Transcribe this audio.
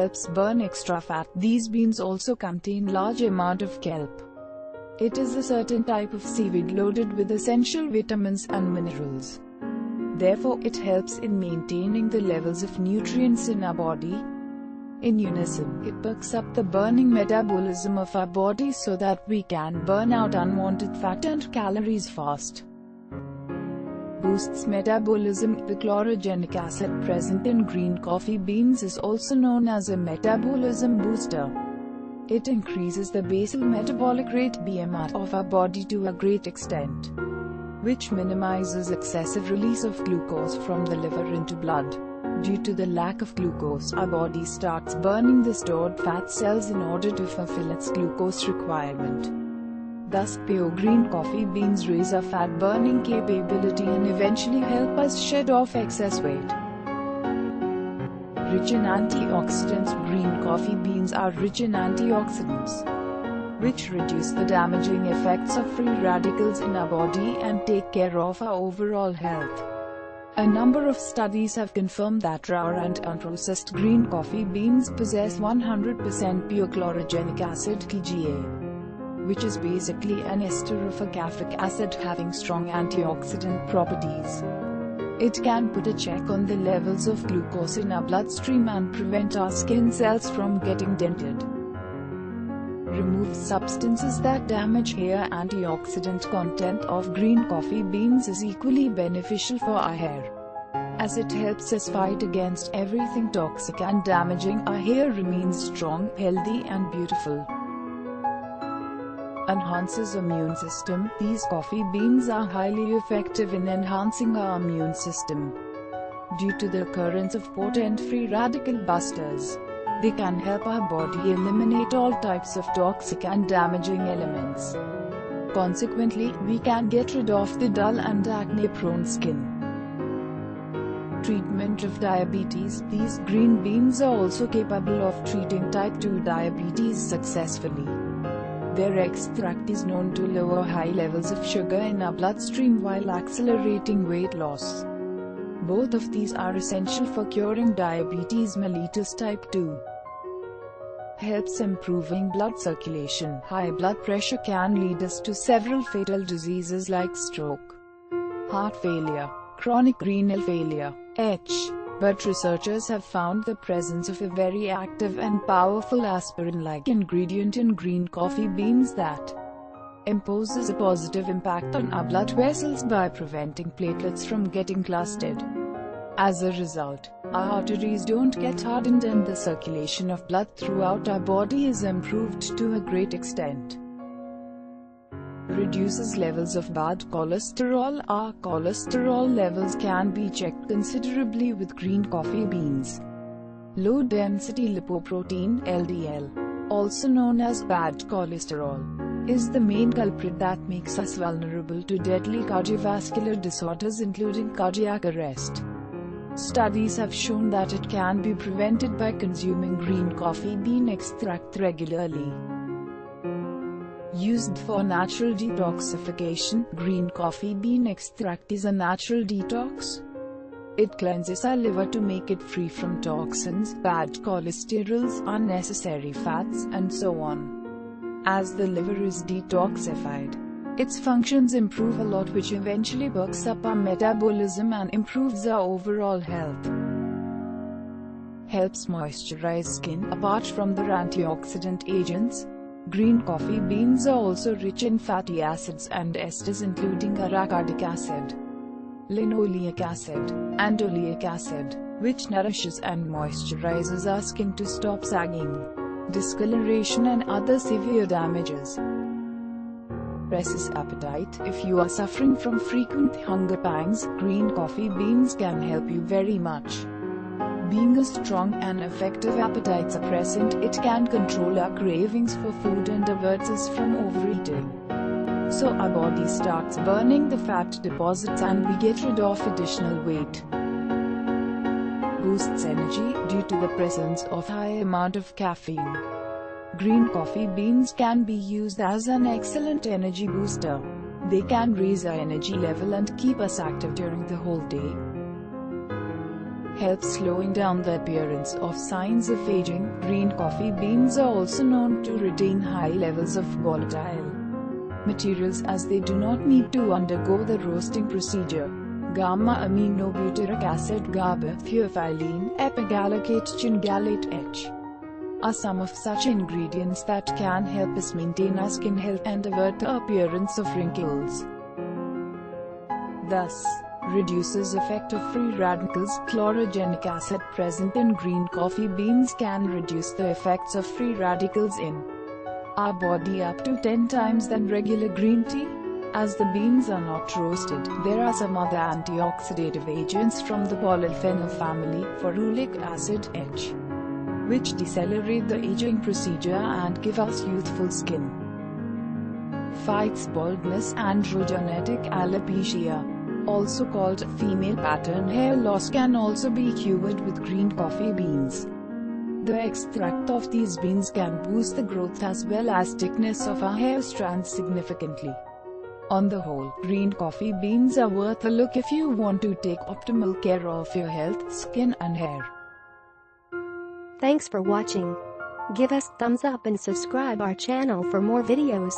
helps burn extra fat. These beans also contain large amount of kelp. It is a certain type of seaweed loaded with essential vitamins and minerals. Therefore, it helps in maintaining the levels of nutrients in our body. In unison, it perks up the burning metabolism of our body so that we can burn out unwanted fat and calories fast. Boosts metabolism. The chlorogenic acid present in green coffee beans is also known as a metabolism booster. It increases the basal metabolic rate (BMR) of our body to a great extent, which minimizes excessive release of glucose from the liver into blood. Due to the lack of glucose, our body starts burning the stored fat cells in order to fulfill its glucose requirement. Thus, pure green coffee beans raise our fat-burning capability and eventually help us shed off excess weight. Rich in antioxidants. Green coffee beans are rich in antioxidants, which reduce the damaging effects of free radicals in our body and take care of our overall health. A number of studies have confirmed that raw and unprocessed green coffee beans possess 100% pure chlorogenic acid (CGA), which is basically an ester of a caffeic acid having strong antioxidant properties. It can put a check on the levels of glucose in our bloodstream and prevent our skin cells from getting dented. Removes substances that damage hair. Antioxidant content of green coffee beans is equally beneficial for our hair, as it helps us fight against everything toxic and damaging. Our hair remains strong, healthy and beautiful. Enhances immune system. These coffee beans are highly effective in enhancing our immune system. Due to the occurrence of potent free radical busters, they can help our body eliminate all types of toxic and damaging elements. Consequently, we can get rid of the dull and acne-prone skin. Treatment of diabetes. These green beans are also capable of treating type 2 diabetes successfully. Their extract is known to lower high levels of sugar in our bloodstream while accelerating weight loss. Both of these are essential for curing diabetes mellitus type 2. Helps improving blood circulation. High blood pressure can lead us to several fatal diseases like stroke, heart failure, chronic renal failure, but researchers have found the presence of a very active and powerful aspirin-like ingredient in green coffee beans that imposes a positive impact on our blood vessels by preventing platelets from getting clustered. As a result, our arteries don't get hardened and the circulation of blood throughout our body is improved to a great extent. Reduces levels of bad cholesterol. Our cholesterol levels can be checked considerably with green coffee beans. Low-density lipoprotein (LDL), also known as bad cholesterol, is the main culprit that makes us vulnerable to deadly cardiovascular disorders including cardiac arrest. Studies have shown that it can be prevented by consuming green coffee bean extract regularly. Used for natural detoxification. Green coffee bean extract is a natural detox. It cleanses our liver to make it free from toxins, bad cholesterols, unnecessary fats, and so on. As the liver is detoxified, its functions improve a lot, which eventually perks up our metabolism and improves our overall health. Helps moisturize skin. Apart from their antioxidant agents, green coffee beans are also rich in fatty acids and esters including arachidic acid, linoleic acid, and oleic acid, which nourishes and moisturizes our skin to stop sagging, discoloration and other severe damages. Suppresses appetite. If you are suffering from frequent hunger pangs, green coffee beans can help you very much. Being a strong and effective appetite suppressant, it can control our cravings for food and averts us from overeating. So our body starts burning the fat deposits and we get rid of additional weight. Boosts energy. Due to the presence of high amount of caffeine, green coffee beans can be used as an excellent energy booster. They can raise our energy level and keep us active during the whole day. helps slowing down the appearance of signs of aging. Green coffee beans are also known to retain high levels of volatile materials as they do not need to undergo the roasting procedure. Gamma-aminobutyric acid, GABA, theophylline, epigallocate, chingallate H are some of such ingredients that can help us maintain our skin health and avert the appearance of wrinkles. Thus, reduces effect of free radicals. Chlorogenic acid present in green coffee beans can reduce the effects of free radicals in our body up to 10 times than regular green tea. As the beans are not roasted, there are some other antioxidative agents from the polyphenol family, ferulic acid H, which decelerate the aging procedure and give us youthful skin. Fights baldness. Androgenetic alopecia, also called female pattern hair loss, can also be cured with green coffee beans. The extract of these beans can boost the growth as well as thickness of our hair strands significantly. On the whole, green coffee beans are worth a look if you want to take optimal care of your health, skin and hair. Thanks for watching. Give us thumbs up and subscribe our channel for more videos.